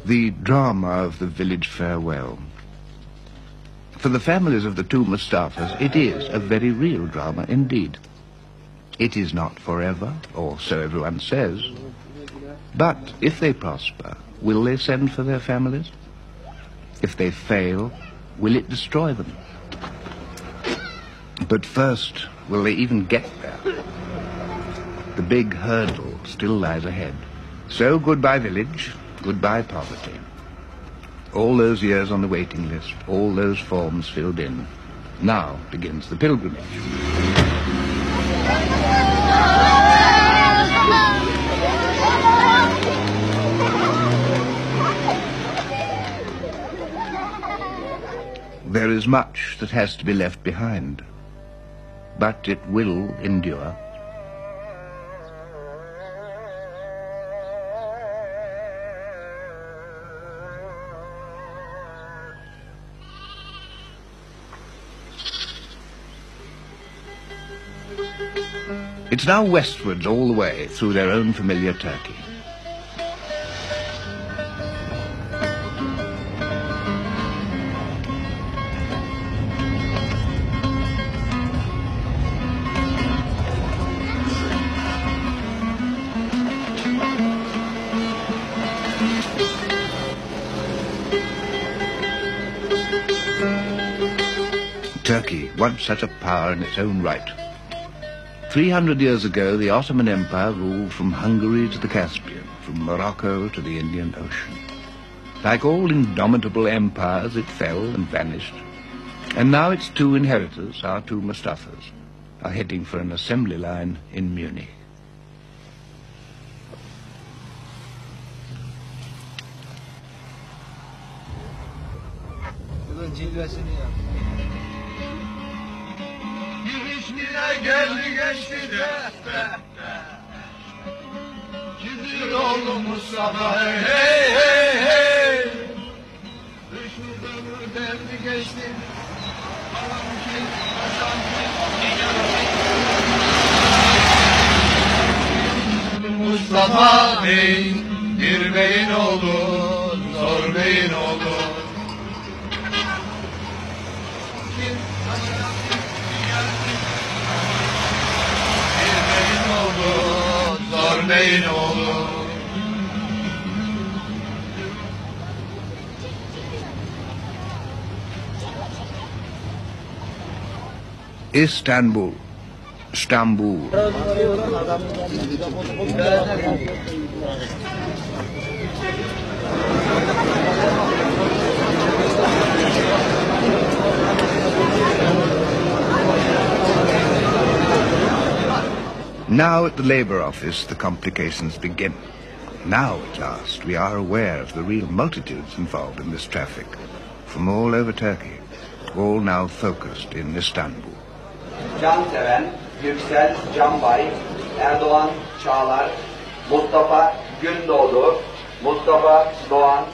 The drama of the village farewell. For the families of the two Mustafas, it is a very real drama indeed. It is not forever, or so everyone says. But if they prosper, will they send for their families? If they fail, will it destroy them? But first, will they even get there? The big hurdle still lies ahead. So goodbye village, goodbye poverty. All those years on the waiting list, all those forms filled in. Now begins the pilgrimage. There is much that has to be left behind, but it will endure. It's now westwards all the way through their own familiar Turkey. Turkey, once such a power in its own right. 300 years ago, the Ottoman Empire ruled from Hungary to the Caspian, from Morocco to the Indian Ocean. Like all indomitable empires, it fell and vanished. And now its two inheritors, our two Mustafas, are heading for an assembly line in Munich. Geldi geçti de Gidiyor oldu Mustafa hey hey hey hey Düşürdü derdi geçti Alam ki aşan ki Mustafa beyin bir beyin oldu Zor beyin oldu Zor beyin oldu Istanbul. Istanbul. Now at the Labour Office, the complications begin. Now, at last, we are aware of the real multitudes involved in this traffic, from all over Turkey, all now focused in Istanbul. Canseven, Yüksel, Canbay, Erdoğan, Çağlar, Mustafa, Gündoğdu, Mustafa, Doğan.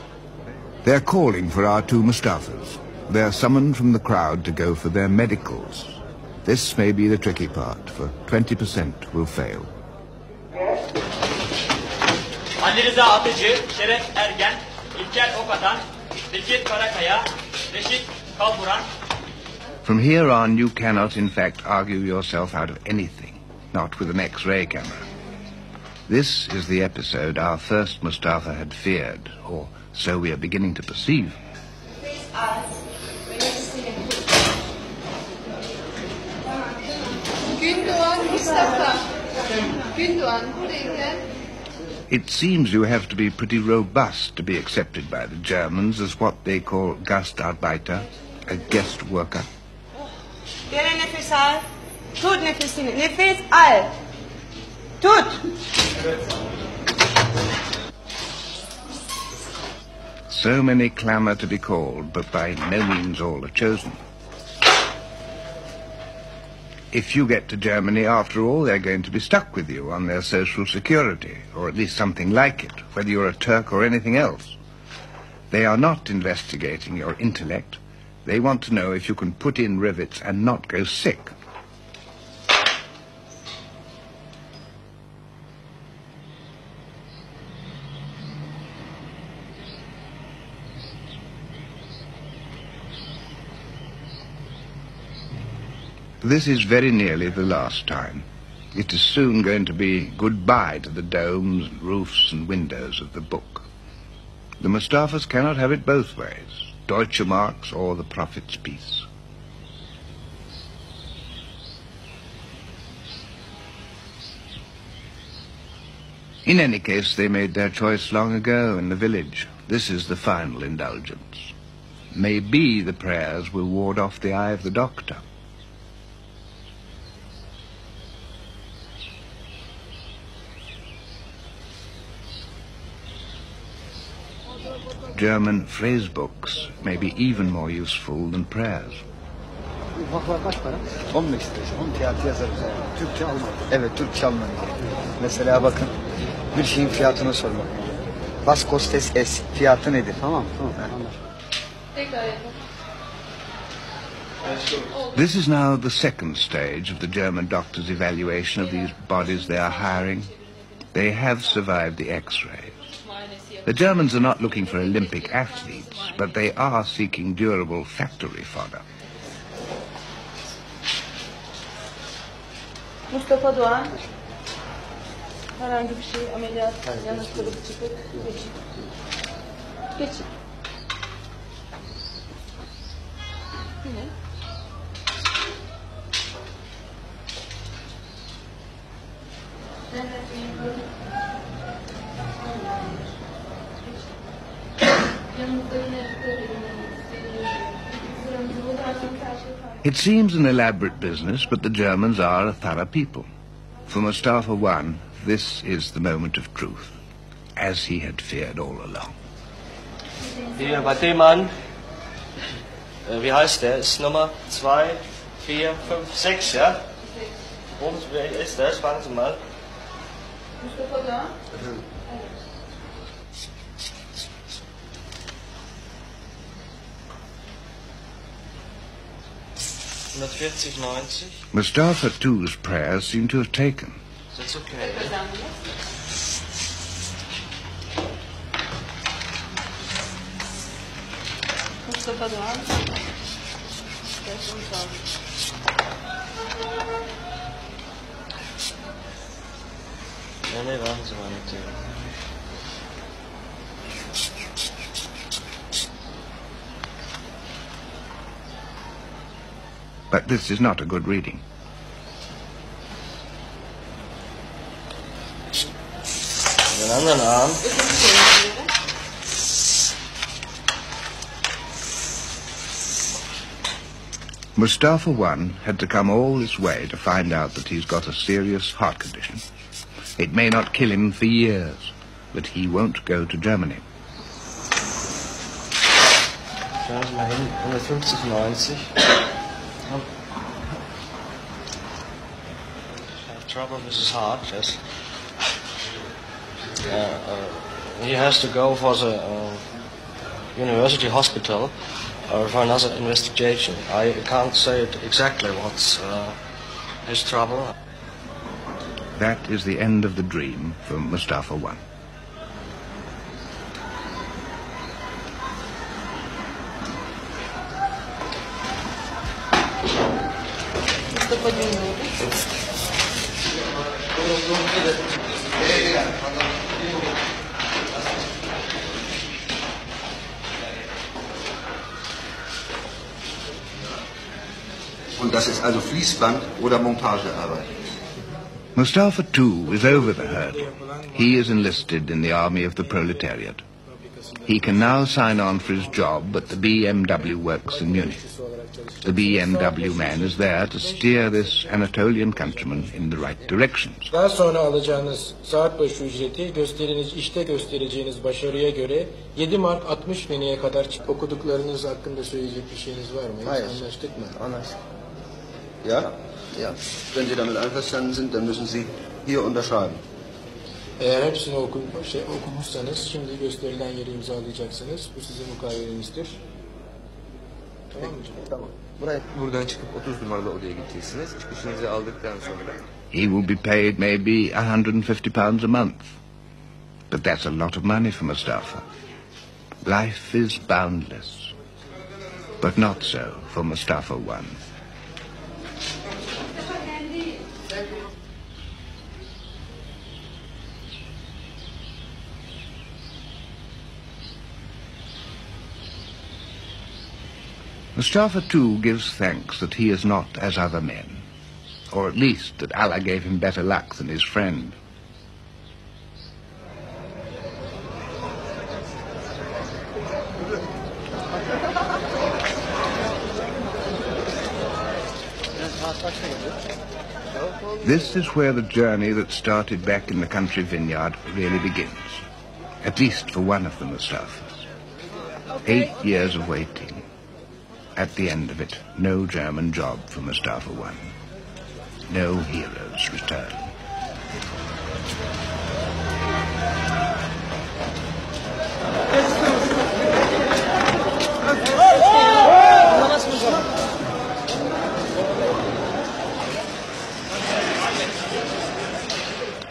They're calling for our two Mustafas. They're summoned from the crowd to go for their medicals. This may be the tricky part, for 20% will fail. Ali Rıza Atıcı, Şeref Ergen, İlker Okatan, Bekir Karakaya, Reşit Kalburan. From here on, you cannot, in fact, argue yourself out of anything, not with an X-ray camera. This is the episode our first Mustafa had feared, or so we are beginning to perceive. It seems you have to be pretty robust to be accepted by the Germans as what they call Gastarbeiter, a guest worker. Derin nefes al. Tut nefesini. Nefes al. Tut. So many clamour to be called, but by no means all are chosen. If you get to Germany, after all, they're going to be stuck with you on their social security, or at least something like it, whether you're a Turk or anything else. They are not investigating your intellect. They want to know if you can put in rivets and not go sick. This is very nearly the last time. It is soon going to be goodbye to the domes and roofs and windows of the book. The Mustafas cannot have it both ways, Deutsche Marks or the Prophet's Peace. In any case, they made their choice long ago in the village. This is the final indulgence. Maybe the prayers will ward off the eye of the doctor. German phrase books may be even more useful than prayers. Ufaklar kaç para? 15 lira. 10 fiyatı yazarız yani. Türkçe Alman. Evet, Türkçe Alman. Mesela bakın, bir şeyin fiyatını sormak. Was kostet es? Fiyatı nedir? Tamam, anlar. This is now the second stage of the German doctor's evaluation of these bodies they are hiring. They have survived the X-rays. The Germans are not looking for Olympic athletes, but they are seeking durable factory fodder. Mustafa Doğan, herhangi bir şey ameliyat, yanık kırık çıkık, geçin. Geçin. Ne? It seems an elaborate business, but the Germans are a thorough people. For Mustafa I, this is the moment of truth, as he had feared all along. Hier bei dem Mann, wie heißt der? Ist Nummer 2, 4, 5, 6, ja? Und wer ist das? Fragen Sie mal. Mustafa Doğan. 140, 90. Mustafa II's prayers seem to have taken. That's okay. Mustafa Doğan. Nee, warten Sie mal mit dem. But this is not a good reading. Den anderen Arm. Mustafa I had to come all this way to find out that he's got a serious heart condition. It may not kill him for years, but he won't go to Germany. Schauen Sie mal hin, 150, 90. Have trouble with his heart, yes. He has to go for the university hospital for another investigation. I can't say it exactly what's his trouble. That is the end of the dream for Mustafa I. Mustafa Gündoğdu. Und das ist also Fließband oder Montagearbeit. Mustafa too is over the hurdle. He is enlisted in the army of the proletariat. He can now sign on for his job at the BMW works in Munich. The BMW man is there to steer this Anatolian countryman in the right directions. Daha sonra alacağınız saat başı ücreti işte göstereceğiniz başarıya göre 7 mark 60 peniye kadar okuduklarınız hakkında söyleyecek bir şeyiniz var mı? Hayır. Anlaştık mı? Anlaştık. Ja? Ja. Wenn Sie damit einverstanden sind, dann müssen Sie hier unterschreiben. Eğer hepsini okumuşsanız şimdi gösterilen yeri imzalayacaksınız. Bu sizin mukavelenizdir. Tamam mı canım? Tamam. Buraya Buradan çıkıp 30 numaralı odaya gideceksiniz. Çıkışınızı aldıktan sonra He will be paid maybe £150 a month. But that's a lot of money for Mustafa. Life is boundless. But not so for Mustafa I. Mustafa too gives thanks that he is not as other men, or at least that Allah gave him better luck than his friend. This is where the journey that started back in the country vineyard really begins, at least for one of the Mustafas. 8 years of waiting. At the end of it, no German job for Mustafa I. No hero's return.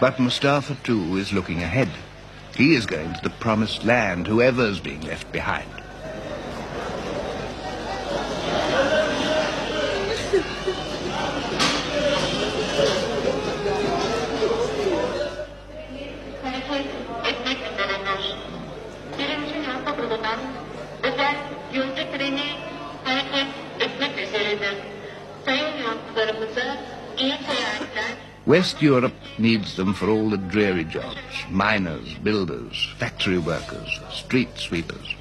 But Mustafa too is looking ahead. He is going to the promised land, whoever's being left behind. West Europe needs them for all the dreary jobs, miners, builders, factory workers, street sweepers.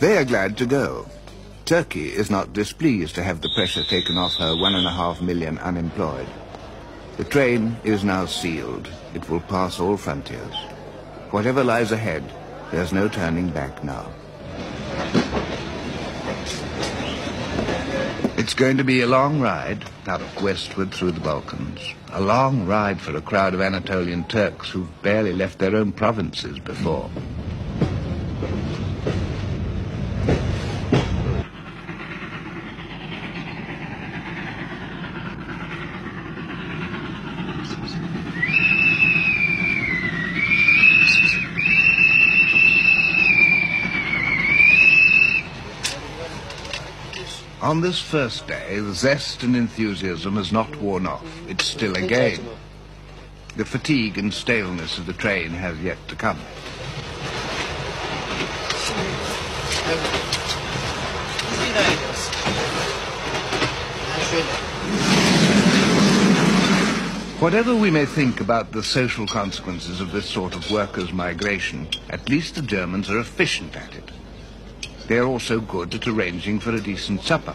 They are glad to go. Turkey is not displeased to have the pressure taken off her 1.5 million unemployed. The train is now sealed. It will pass all frontiers. Whatever lies ahead, there's no turning back now. It's going to be a long ride out westward through the Balkans. A long ride for a crowd of Anatolian Turks who've barely left their own provinces before. On this first day, the zest and enthusiasm has not worn off. It's still a game. The fatigue and staleness of the train has yet to come. Whatever we may think about the social consequences of this sort of workers' migration, at least the Germans are efficient at it. They are also good at arranging for a decent supper.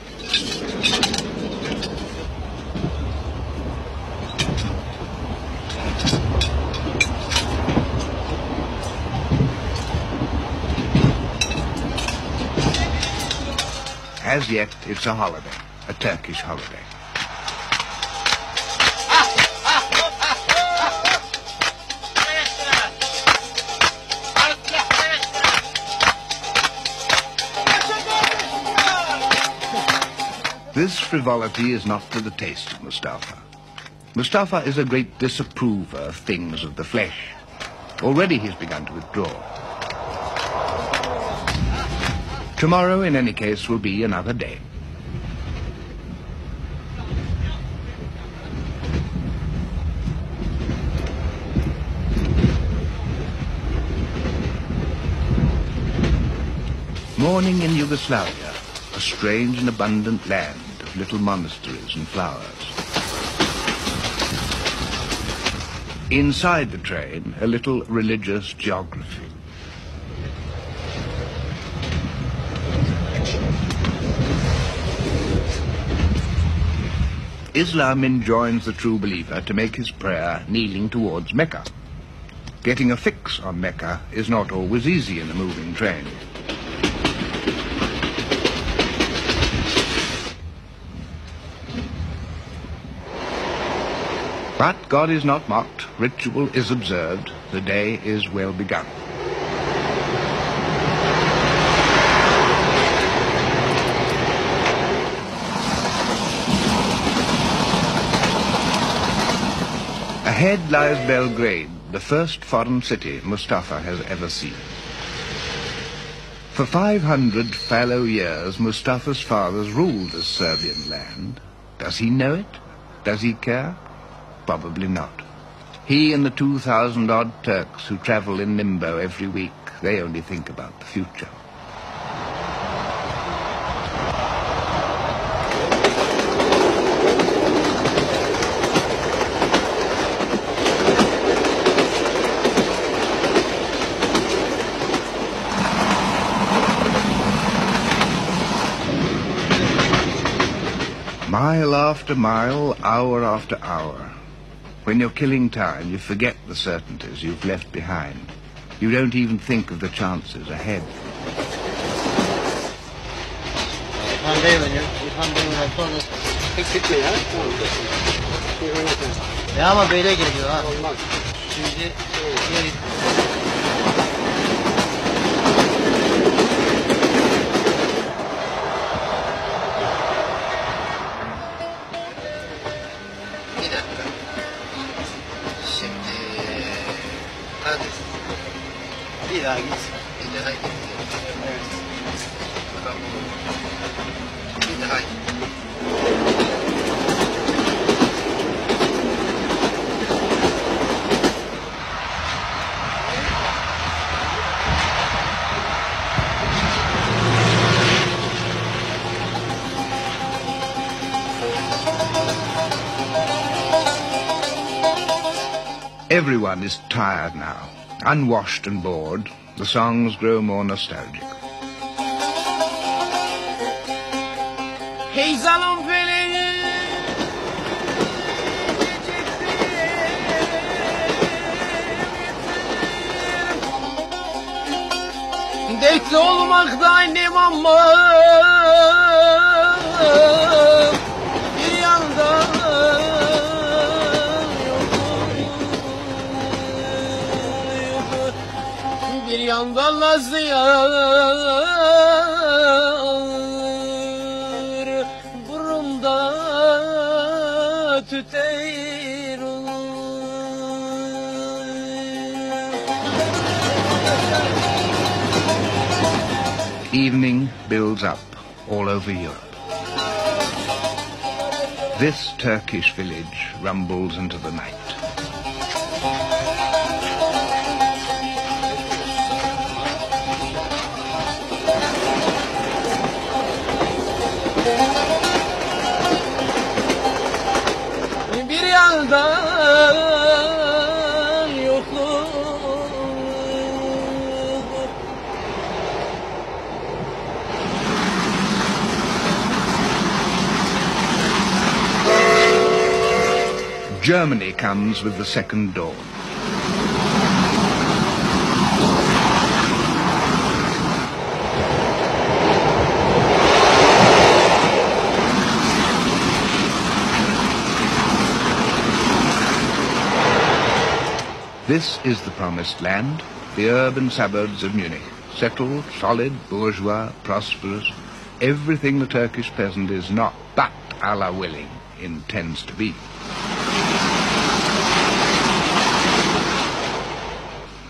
As yet, it's a holiday, a Turkish holiday. This frivolity is not to the taste of Mustafa. Mustafa is a great disapprover of things of the flesh. Already he's begun to withdraw. Tomorrow, in any case, will be another day. Morning in Yugoslavia, a strange and abundant land of little monasteries and flowers. Inside the train, a little religious geography. Islam enjoins the true believer to make his prayer kneeling towards Mecca. Getting a fix on Mecca is not always easy in a moving train. But God is not mocked, ritual is observed, the day is well begun. Ahead lies Belgrade, the first foreign city Mustafa has ever seen. For 500 fallow years, Mustafa's fathers ruled this Serbian land. Does he know it? Does he care? Probably not. He and the 2,000-odd Turks who travel in limbo every week, they only think about the future. Mile after mile, hour after hour. When you're killing time, you forget the certainties you've left behind. You don't even think of the chances ahead. Ya ama böyle geliyor ha. Şimdi bir daha git. Bir daha git. Evet. Bir daha git. Everyone is tired now, unwashed and bored. The songs grow more nostalgic. Hey zalim feleği dertli olmakta ne var bir yandan bir yandan nazlı yar burumda tüter Evening builds up all over Europe. This Turkish village rumbles into the night. bir yandan yokluk Germany comes with the second dawn. This is the promised land, the urban suburbs of Munich. Settled, solid, bourgeois, prosperous. Everything the Turkish peasant is not, but Allah willing, intends to be.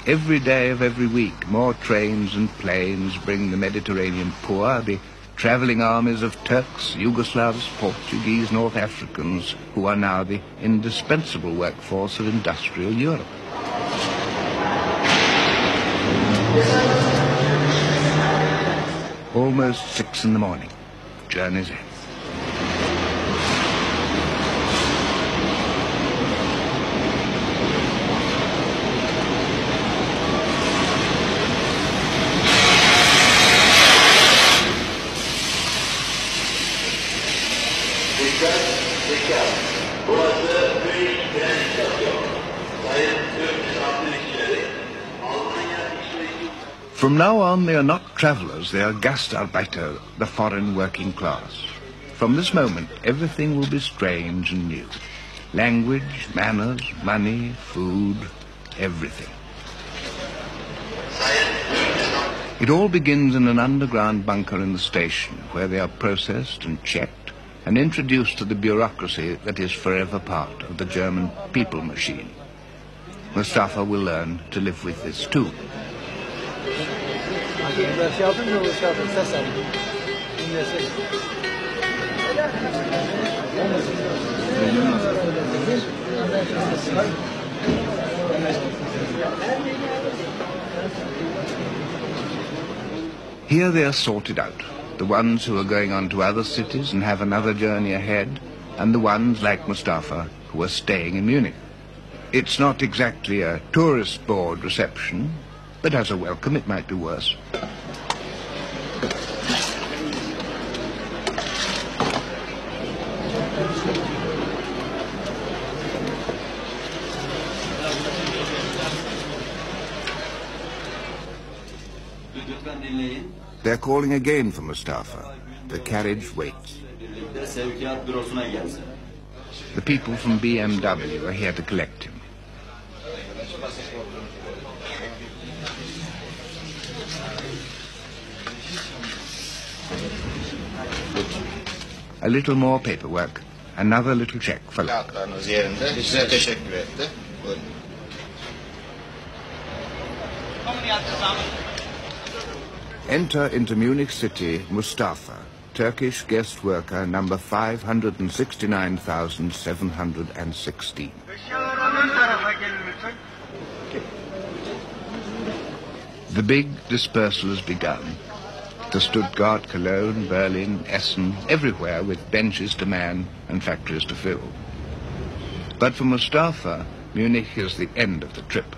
Every day of every week, more trains and planes bring the Mediterranean poor, the travelling armies of Turks, Yugoslavs, Portuguese, North Africans, who are now the indispensable workforce of industrial Europe. Almost 6 in the morning. Journey's end. From now on, they are not travellers, they are Gastarbeiter, the foreign working class. From this moment, everything will be strange and new. Language, manners, money, food, everything. It all begins in an underground bunker in the station, where they are processed and checked and introduced to the bureaucracy that is forever part of the German people machine. Mustafa will learn to live with this too. Here they are sorted out, the ones who are going on to other cities and have another journey ahead, and the ones, like Mustafa, who are staying in Munich. It's not exactly a tourist board reception, but as a welcome it might be worse. They're calling again for Mustafa. The carriage waits. The people from BMW are here to collect him. A little more paperwork, another little check for luck. Enter into Munich City, Mustafa, Turkish guest worker number 569,716. The big dispersal has begun. To Stuttgart, Cologne, Berlin, Essen, everywhere with benches to man and factories to fill. But for Mustafa, Munich is the end of the trip.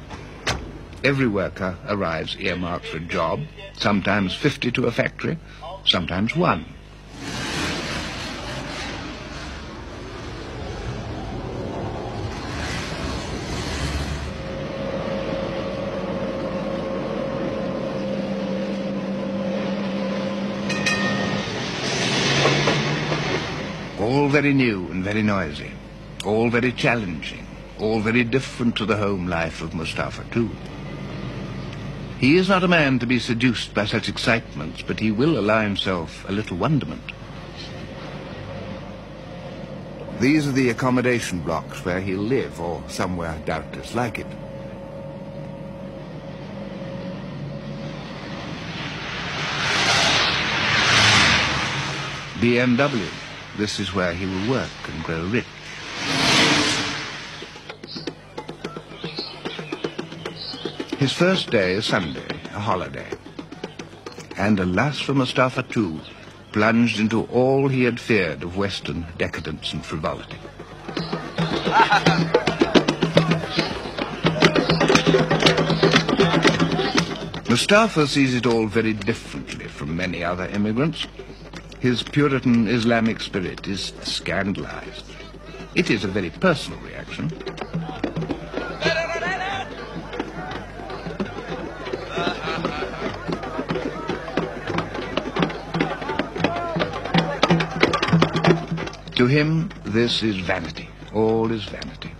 Every worker arrives earmarked for a job, sometimes 50 to a factory, sometimes 1. All very new and very noisy, all very challenging, all very different to the home life of Mustafa too. He is not a man to be seduced by such excitements, but he will allow himself a little wonderment. These are the accommodation blocks where he'll live, or somewhere doubtless like it. BMW. This is where he will work and grow rich. His first day is Sunday, a holiday. And alas for Mustafa too, plunged into all he had feared of Western decadence and frivolity. Mustafa sees it all very differently from many other immigrants. His Puritan Islamic spirit is scandalized. It is a very personal reaction. To him, this is vanity. All is vanity.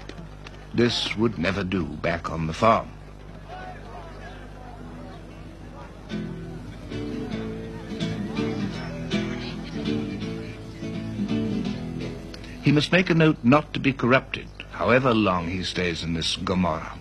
This would never do back on the farm. He must make a note not to be corrupted, however long he stays in this Gomorrah.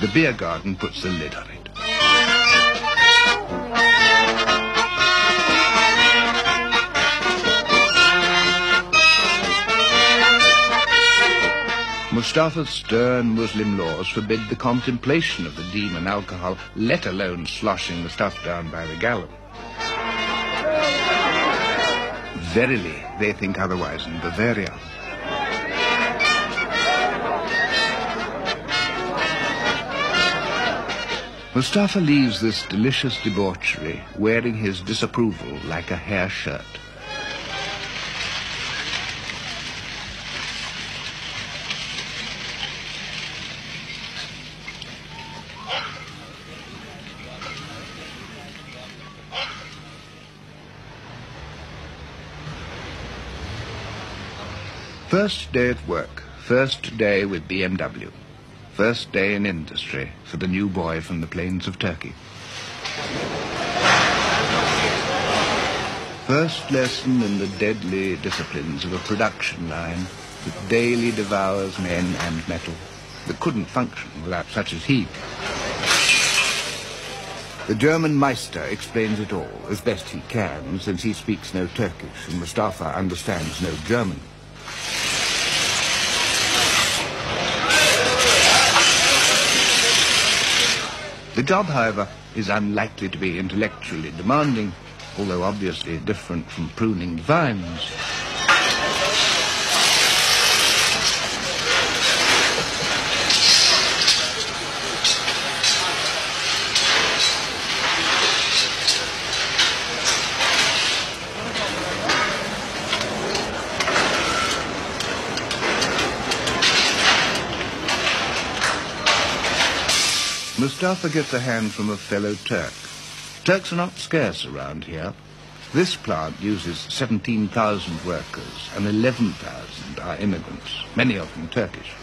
The beer garden puts the lid on it. Mustafa's stern Muslim laws forbid the contemplation of the demon alcohol, let alone sloshing the stuff down by the gallon. Verily, they think otherwise in Bavaria. Mustafa leaves this delicious debauchery wearing his disapproval like a hair shirt. First day at work, first day with BMW. First day in industry for the new boy from the plains of Turkey. First lesson in the deadly disciplines of a production line that daily devours men and metal, that couldn't function without such as he. The German Meister explains it all as best he can, since he speaks no Turkish and Mustafa understands no German. The job, however, is unlikely to be intellectually demanding, although obviously different from pruning vines. Mustafa gets a hand from a fellow Turk. Turks are not scarce around here. This plant uses 17,000 workers and 11,000 are immigrants, many of them Turkish.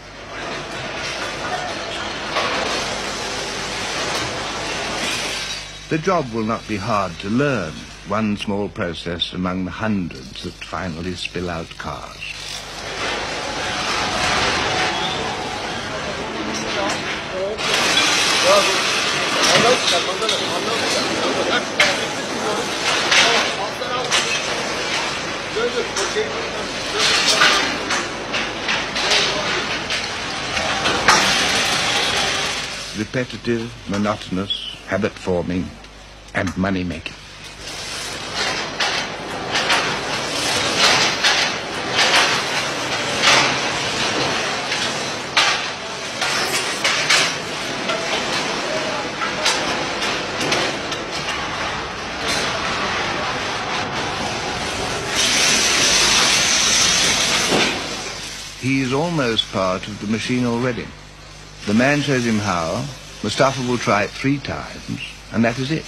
The job will not be hard to learn, one small process among the hundreds that finally spill out cars. Repetitive, monotonous, habit-forming, and money-making. He's almost part of the machine already. The man shows him how. Mustafa will try it 3 times, and that is it.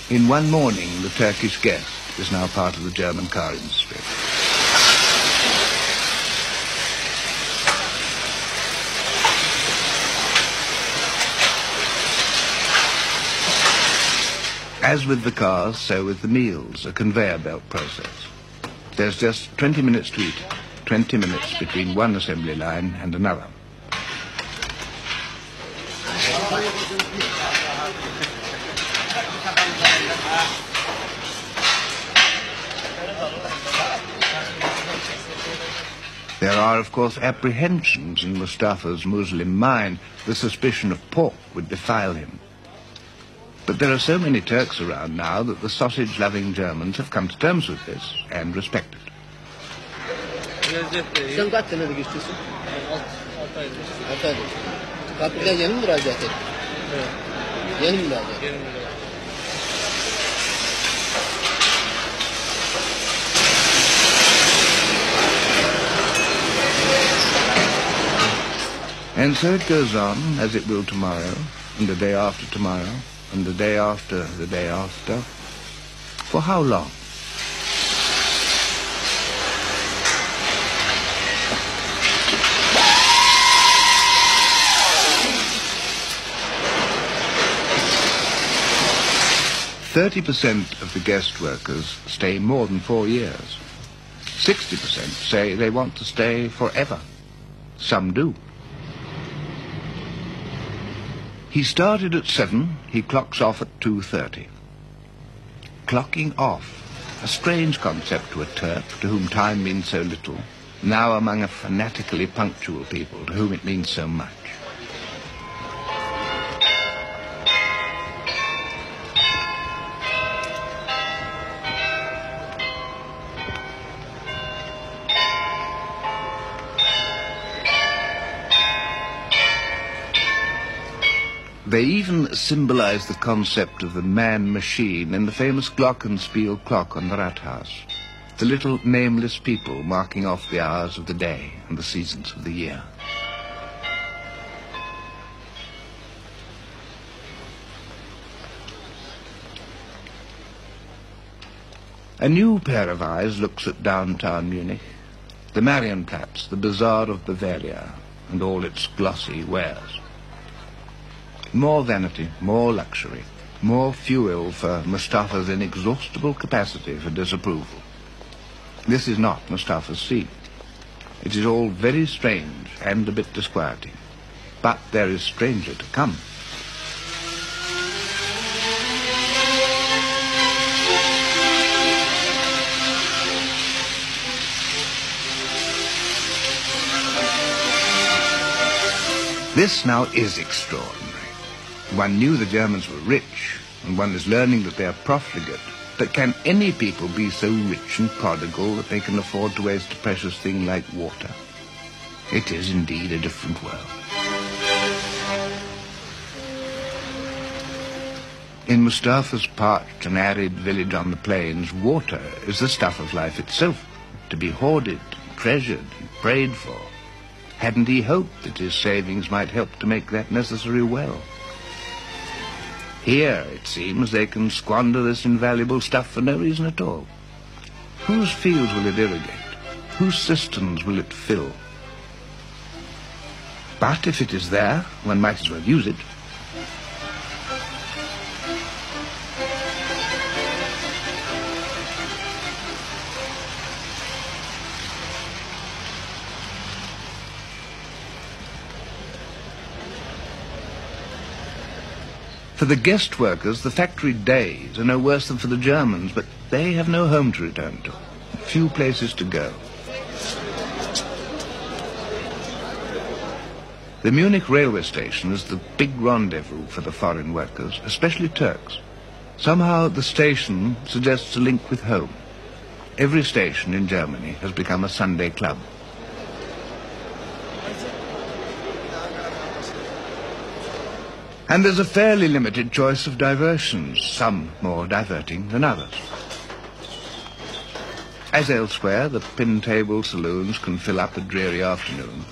In one morning, the Turkish guest is now part of the German car industry. As with the cars, so with the meals, a conveyor belt process. There's just 20 minutes to eat, 20 minutes between one assembly line and another. There are, of course, apprehensions in Mustafa's Muslim mind. The suspicion of pork would defile him. But there are so many Turks around now that the sausage-loving Germans have come to terms with this and respect it. Sen kaç senedir güçlüsün? 6 aydır. Fabrikaya yeni mi müracaat ettin? Evet. Yeni mi müracaat? Yeni müracaat. And so it goes on, as it will tomorrow, and the day after tomorrow, and the day after the day after. For how long? %30% of the guest workers stay more than 4 years. 60% say they want to stay forever. Some do. He started at 7, he clocks off at 2:30. Clocking off, a strange concept to a Turk to whom time means so little, now among a fanatically punctual people to whom it means so much. They even symbolize the concept of the man-machine in the famous glockenspiel clock on the Rathaus. The little nameless people marking off the hours of the day and the seasons of the year. A new pair of eyes looks at downtown Munich, the Marienplatz, the bazaar of Bavaria, and all its glossy wares. More vanity, more luxury, more fuel for Mustafa's inexhaustible capacity for disapproval. This is not Mustafa's scene. It is all very strange and a bit disquieting. But there is stranger to come. This now is extraordinary. One knew the Germans were rich, and one is learning that they are profligate. But can any people be so rich and prodigal that they can afford to waste a precious thing like water? It is indeed a different world. In Mustafa's parched and arid village on the plains, water is the stuff of life itself, to be hoarded, treasured, and prayed for. Hadn't he hoped that his savings might help to make that necessary well? Here, it seems, they can squander this invaluable stuff for no reason at all. Whose fields will it irrigate? Whose cisterns will it fill? But if it is there, one might as well use it. For the guest workers, the factory days are no worse than for the Germans, but they have no home to return to, few places to go. The Munich railway station is the big rendezvous for the foreign workers, especially Turks. Somehow the station suggests a link with home. Every station in Germany has become a Sunday club. And there's a fairly limited choice of diversions, some more diverting than others. As elsewhere, the pin-table saloons can fill up a dreary afternoon.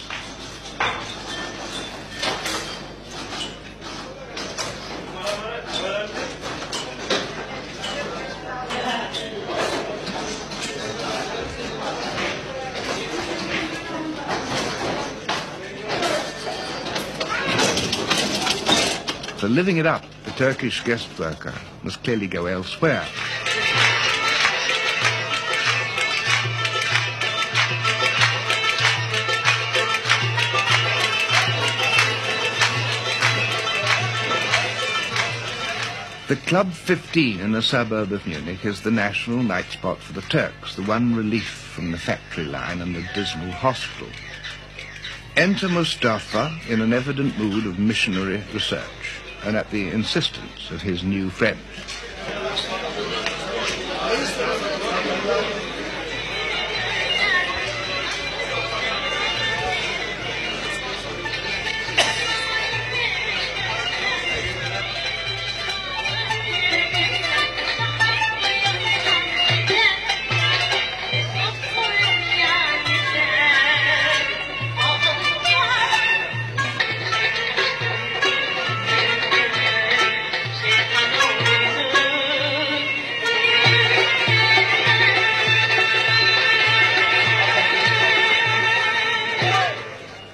For living it up, the Turkish guest worker must clearly go elsewhere. The Club 15 in a suburb of Munich is the national night spot for the Turks, the one relief from the factory line and the dismal hospital. Enter Mustafa in an evident mood of missionary research, and at the insistence of his new friend.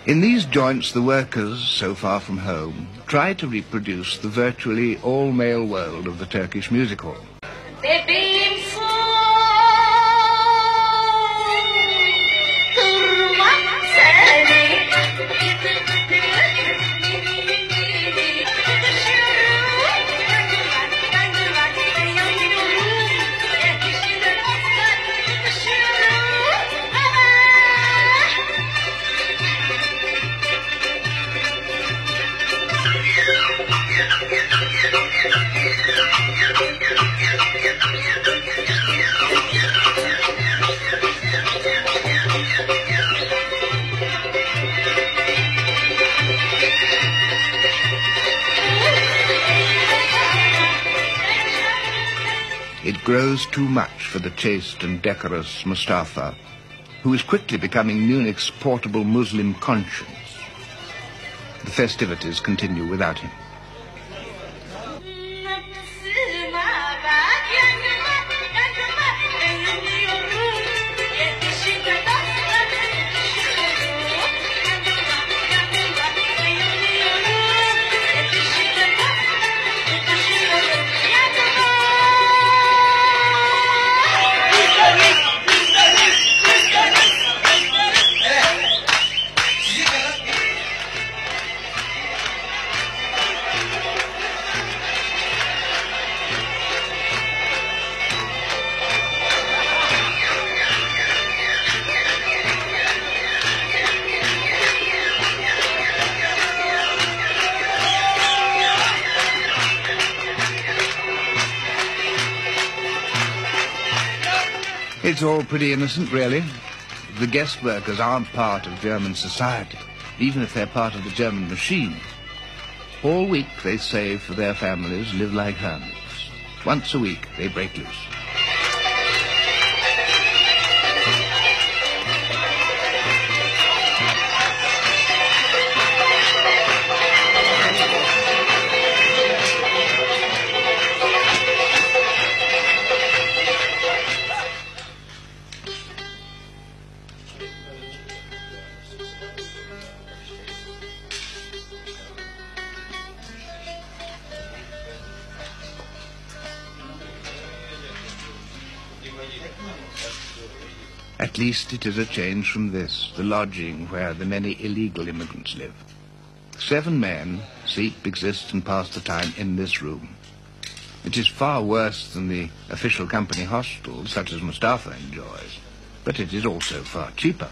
In these joints, the workers, so far from home, try to reproduce the virtually all-male world of the Turkish music hall. it grows too much for the chaste and decorous Mustafa, who is quickly becoming Munich's portable Muslim conscience. The festivities continue without him. It's all pretty innocent, really. The guest workers aren't part of German society, even if they're part of the German machine. All week they save for their families, live like hermits. Once a week they break loose. At least it is a change from this, the lodging where the many illegal immigrants live. 7 men sleep, exist, and pass the time in this room. It is far worse than the official company hostels, such as Mustafa enjoys, but it is also far cheaper.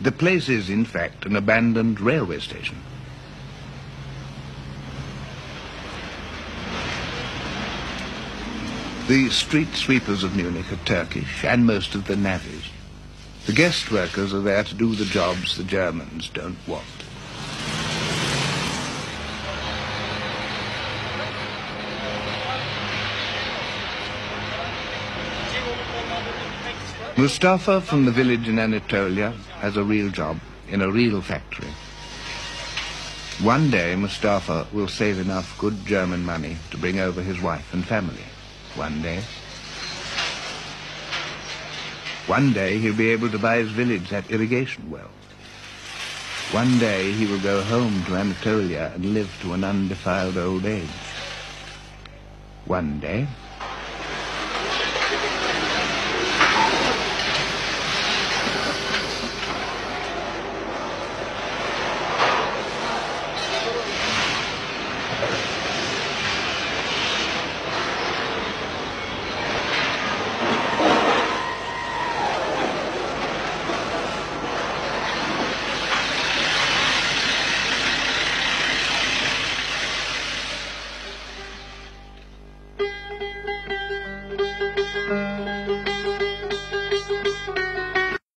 The place is, in fact, an abandoned railway station. The street sweepers of Munich are Turkish, and most of the navvies. The guest workers are there to do the jobs the Germans don't want. Mustafa from the village in Anatolia has a real job in a real factory. One day Mustafa will save enough good German money to bring over his wife and family. One day he'll be able to buy his village that irrigation well. One day he will go home to Anatolia and live to an undefiled old age. One day...